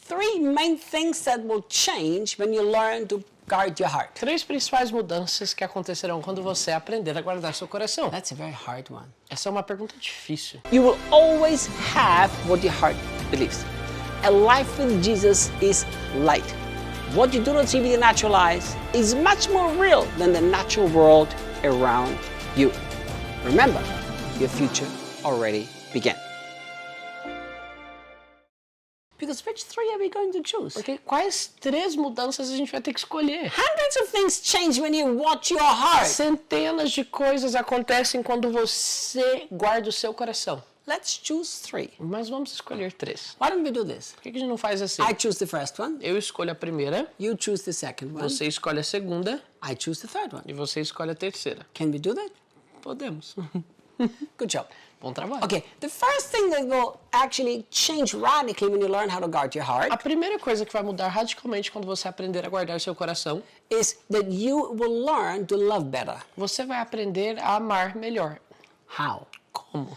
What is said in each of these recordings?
three main things that will change when you learn to guard your heart. 3 principais mudanças que acontecerão quando você aprender a guardar seu coração. That's a very hard one. Essa é uma pergunta difícil. You will always have what your heart believes. A life with Jesus is light. What you do not see with your natural eyes is much more real than the natural world around you. Remember, your future already began. Because which three are we going to choose? Porque quais 3 mudanças a gente vai ter que escolher? Hundreds of things change when you watch your heart. Centenas de coisas acontecem quando você guarda o seu coração. Let's choose 3. Mas vamos escolher 3. Why don't we do this? Por que a gente não faz assim? I choose the first one. Eu escolho a primeira, You choose the second one. você escolhe a segunda I choose the third one. e você escolhe a terceira. Can we do that? Podemos. Good job. Bom trabalho. Okay, the first thing that will actually change radically when you learn how to guard your heart A primeira coisa que vai mudar radicalmente quando você aprender a guardar seu coração, is that you will learn to love better. você vai aprender a amar melhor. How? Como?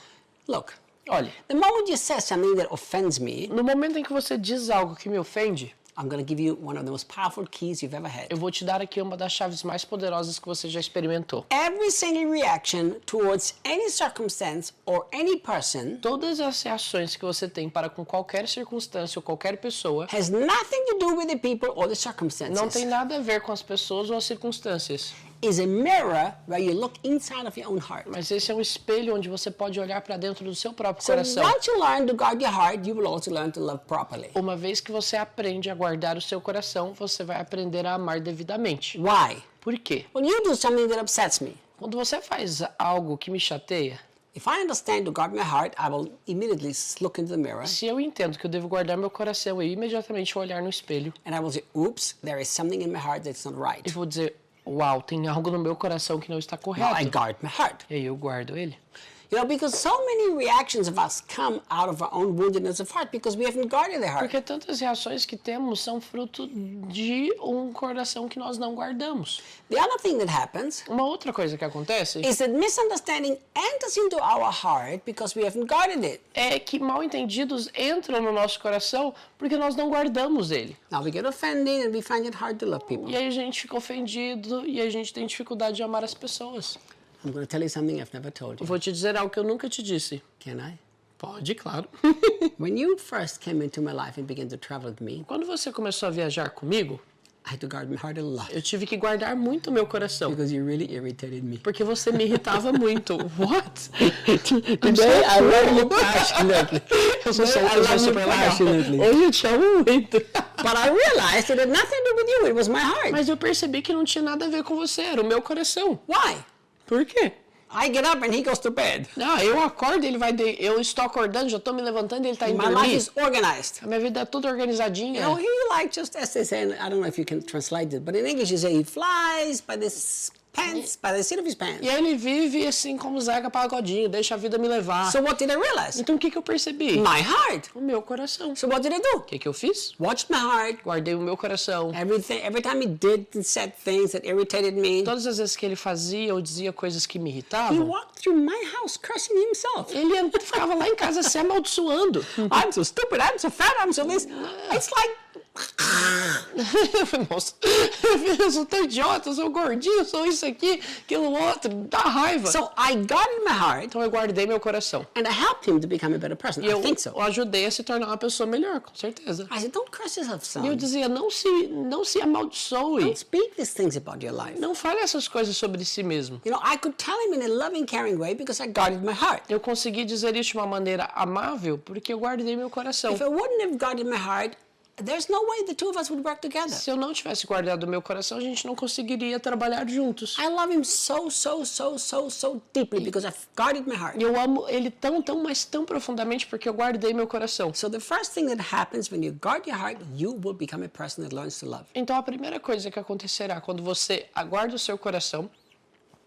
Look, Olha, the moment you say something that offends me, no momento em que você diz algo que me ofende, I'm going to give you one of the most powerful keys you've ever had. eu vou te dar aqui uma das chaves mais poderosas que você já experimentou. Every single reaction towards any circumstance or any person Todas as reações que você tem para com qualquer circunstância ou qualquer pessoa has nothing to do with the people or the circumstances. não tem nada a ver com as pessoas ou as circunstâncias. Is a mirror where you look inside of your own heart. Mas esse é um espelho onde você pode olhar para dentro do seu próprio So coração. once you learn to guard your heart, you will also learn to love properly. Uma vez que você aprende a guardar o seu coração, você vai aprender a amar devidamente. Why? Por quê? When you do something that upsets me, Quando você faz algo que me chateia, if I understand to guard my heart, I will immediately look into the mirror se eu entendo que eu devo guardar meu coração, eu imediatamente vou olhar no espelho and I will say, oops, there is something in my heart that's not right. e vou dizer, uau, tem algo no meu coração que não está Now I correto. guard my heart. E aí eu guardo ele. You know, because so many reactions of us come out of our own woundedness of heart because we haven't guarded the heart. Porque tantas reações que temos são fruto de um coração que nós não guardamos. The other thing that happens Uma outra coisa que acontece is that misunderstanding enters into our heart because we haven't guarded it. é que mal entendidos entram no nosso coração porque nós não guardamos ele. Now we get offended and we find it hard to love people. E aí a gente fica ofendido e a gente tem dificuldade de amar as pessoas. I'm going to tell you something I've never told Eu you. vou te dizer algo que eu nunca te disse. Can I? Pode, claro. When you first came into my life and began to travel with me, Quando você começou a viajar comigo, I had to guard my heart a lot eu tive que guardar muito o meu coração. because you really irritated me. Porque você me irritava muito. What? Today I love you passionately. Eu sou I love you super legal. passionately. Hoje eu te amo muito. But I realized it had nothing to do with you. It was my heart. Mas eu percebi que não tinha nada a ver com você, era o meu coração. Why? Por quê? I get up and he goes to bed. Eu acordo, ele vai... Eu estou acordando, já estou me levantando e ele está indo My life dormir. is organized. A minha vida é toda organizadinha. You know, he like just as they say, and I don't know if you can translate it, but in English you say he flies by his pants, by the seat of his pants. E aí ele vive assim como Zeca Pagodinho, deixa a vida me levar. So what did I realize? Então o que eu percebi? My heart. O meu coração. So what did I do? O que eu fiz? Watched my heart. Guardei o meu coração. Every time he did and said things that irritated me, Todas as vezes que ele fazia ou dizia coisas que me he irritavam, walked through my house cursing himself. ele ficava lá em casa se amaldiçoando. I'm so stupid, I'm so fat, I'm so this. It's like, Nossa, eu sou tão idiota, eu sou gordinho, eu sou isso aqui, aquilo outro, dá raiva. so I guarded my heart Então eu guardei meu coração. and I helped him to become a better person. E I eu think so. o ajudei a se tornar uma pessoa melhor, com certeza. I said, don't curse yourself, E eu son. dizia, não se amaldiçoe. Don't speak these things about your life. Não fale essas coisas sobre si mesmo. You know, I could tell him in a loving, caring way because I guarded my heart. Eu consegui dizer isso de uma maneira amável porque eu guardei meu coração. If I wouldn't have guarded my heart, there's no way the two of us would work together. Se eu não tivesse guardado meu coração, a gente não conseguiria trabalhar juntos. I love him so deeply because I've guarded my heart. E eu amo ele tão, mas tão profundamente porque eu guardei meu coração. So the first thing that happens when you guard your heart, you will become a person that learns to love. Então a primeira coisa que acontecerá quando você aguarda o seu coração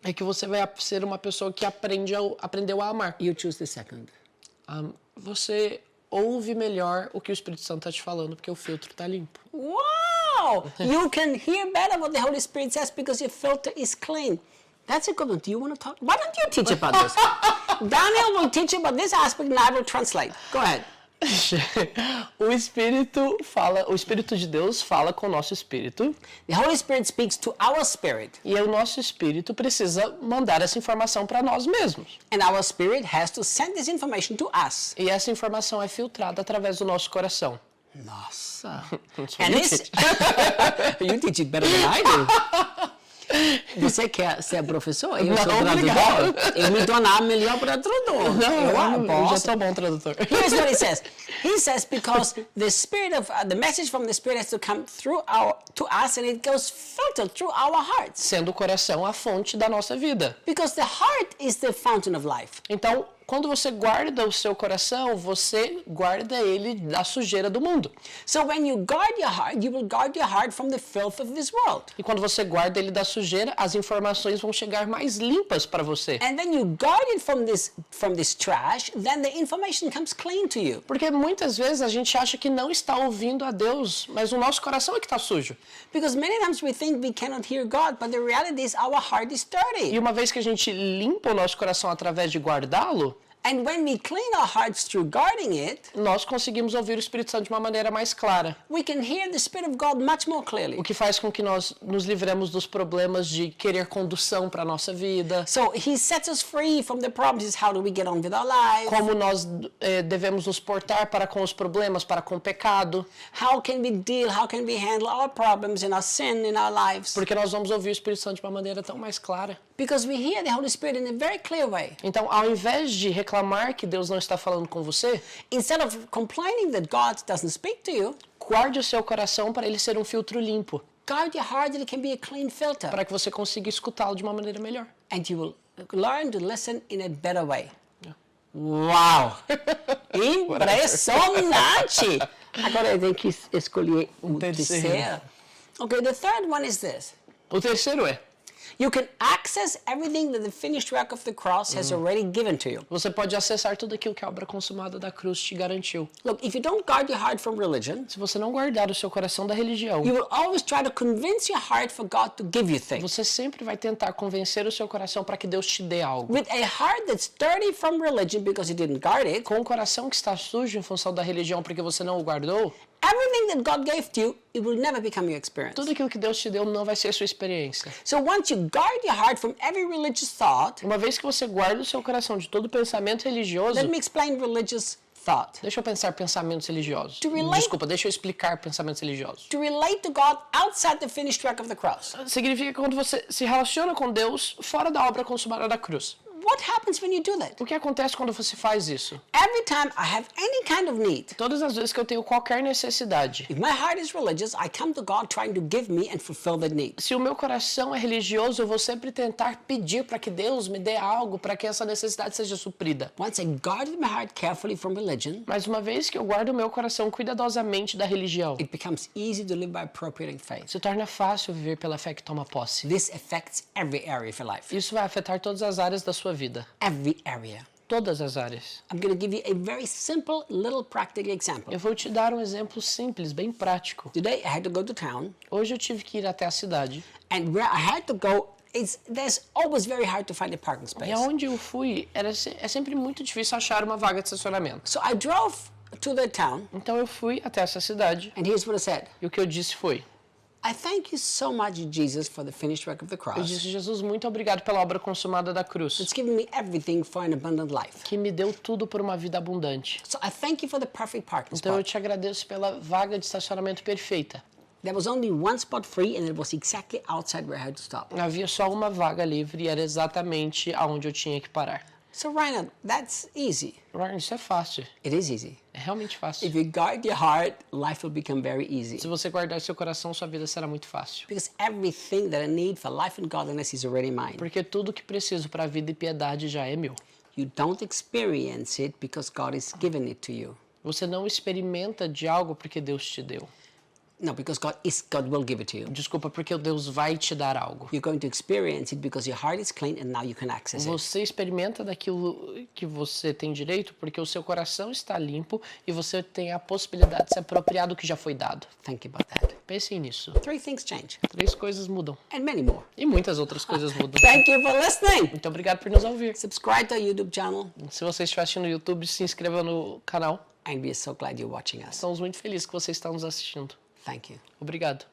é que você vai ser uma pessoa que aprendeu a amar. You choose the second. Você ouve melhor o que o Espírito Santo está te falando, porque o filtro está limpo. Wow! You can hear better what the Holy Spirit says because your filter is clean. That's a good one. Do you want to talk? Why don't you teach about this? Daniel will teach you about this aspect and I will translate. Go ahead. O Espírito de Deus fala com o nosso espírito. The Holy Spirit speaks to our spirit. E o nosso espírito precisa mandar essa informação para nós mesmos. And our spirit has to send this information to us. E essa informação é filtrada através do nosso coração. Nossa. And this, you teach it better than I do. Você quer ser professor? Eu sou tradutor. Eu me tornar melhor para tradutor. Eu já sou bom tradutor. Here's what he says. He says because the spirit of the message from the spirit has to come through to us, and it goes filtered through our hearts. Sendo o coração a fonte da nossa vida. Because the heart is the fountain of life. Então, quando você guarda o seu coração, você guarda ele da sujeira do mundo. So when you guard your heart, you will guard your heart from the filth of this world. E quando você guarda ele da sujeira, as informações vão chegar mais limpas para você. And then you guard it from this trash, then the information comes clean to you. Porque muitas vezes a gente acha que não está ouvindo a Deus, mas o nosso coração é que está sujo. Because many times we think we cannot hear God, but the reality is our heart is dirty. E uma vez que a gente limpa o nosso coração através de guardá-lo, And when we clean our hearts through guarding it, nós conseguimos ouvir o Espírito Santo de uma maneira mais clara. we can hear the Spirit of God much more clearly. O que faz com que nós nos livremos dos problemas de querer condução para a nossa vida. So he sets us free from the problems. How do we get on with our lives? Como nós devemos nos portar para com os problemas, para com o pecado. How can we handle our problems and our sin in our lives? Porque nós vamos ouvir o Espírito Santo de uma maneira tão mais clara. Because we hear the Holy Spirit in a very clear way. Então, ao invés de reclamar que Deus não está falando com você, Instead of complaining that God doesn't speak to you, guarde o seu coração para ele ser um filtro limpo, guard your heart that it can be a clean filter. para que você consiga escutá-lo de uma maneira melhor. And you will learn to listen in a better way. Uau! Impressionante! Agora eu tenho que escolher o terceiro. Okay, the third one is this. O terceiro é: You can access everything that the finished work of the cross has already given to you. você pode acessar tudo aquilo que a obra consumada da cruz te garantiu. Look, if you don't guard your heart from religion, Se você não guardar o seu coração da religião, you will always try to convince your heart for God to give you things. você sempre vai tentar convencer o seu coração para que Deus te dê algo. With a heart that's dirty from religion because you didn't guard it, Com o coração que está sujo em função da religião porque você não o guardou, everything that God gave to you, it will never become your experience. tudo aquilo que Deus te deu não vai ser a sua experiência. So once you guard your heart from every religious thought, Uma vez que você guarda o seu coração de todo pensamento religioso, let me explain religious thought. deixa eu pensar pensamentos religiosos. relate- Desculpa, deixa eu explicar pensamentos religiosos. To relate to God outside the finished work of the cross. Significa que quando você se relaciona com Deus fora da obra consumada da cruz. What happens when you do that? O que acontece quando você faz isso? Every time I have any kind of need, Todas as vezes que eu tenho qualquer necessidade, if my heart is religious, I come to God trying to give me and fulfill that need. se o meu coração é religioso, eu vou sempre tentar pedir para que Deus me dê algo para que essa necessidade seja suprida. Once I guarded my heart carefully from religion, Mas uma vez que eu guardo o meu coração cuidadosamente da religião, it becomes easy to live by appropriating faith. se torna fácil viver pela fé que toma posse. This affects every area of your life. Isso vai afetar todas as áreas da sua vida. Every area. Todas as áreas. I'm going to give you a very simple, little practical example. Eu vou te dar um exemplo simples, bem prático. Today I had to go to town, Hoje eu tive que ir até a cidade. and where I had to go, there's always very hard to find a parking space. E aonde eu fui, é sempre muito difícil achar uma vaga de estacionamento. So I drove to the town, Então eu fui até essa cidade and here's what I said. e o que eu disse foi: I thank you so much, Jesus, for the finished work of the eu cross. disse, Jesus, muito obrigado pela obra consumada da cruz, It's given me everything for an abundant life. que me deu tudo por uma vida abundante. So I thank you for the perfect parking Então eu spot. te agradeço pela vaga de estacionamento perfeita. There was only one spot free, and it was exactly outside where I had to stop. Havia só uma vaga livre e era exatamente aonde eu tinha que parar. So Reinhard, that's easy. Ryan, isso é fácil. It is easy. É realmente fácil. If you guard your heart, life will become very easy. Se você guardar seu coração, sua vida será muito fácil. Because everything that I need for life and godliness is already mine. Porque tudo que preciso para a vida e piedade já é meu. You don't experience it because God has given it to you. Você não experimenta de algo porque Deus te deu. No, because God will give it to you. Desculpa, porque Deus vai te dar algo. You're going to experience it because your heart is clean and now you can access it. Você experimenta daquilo que você tem direito porque o seu coração está limpo e você tem a possibilidade de se apropriar do que já foi dado. Think about that. Pense nisso. 3 things change. 3 coisas mudam. And many more. E muitas outras coisas mudam. Thank you for listening. Muito obrigado por nos ouvir. Subscribe to our YouTube channel. Se você estiver assistindo no YouTube, se inscreva no canal. And we are so glad you're watching us. Estamos muito felizes que você está nos assistindo. Thank you. Obrigado.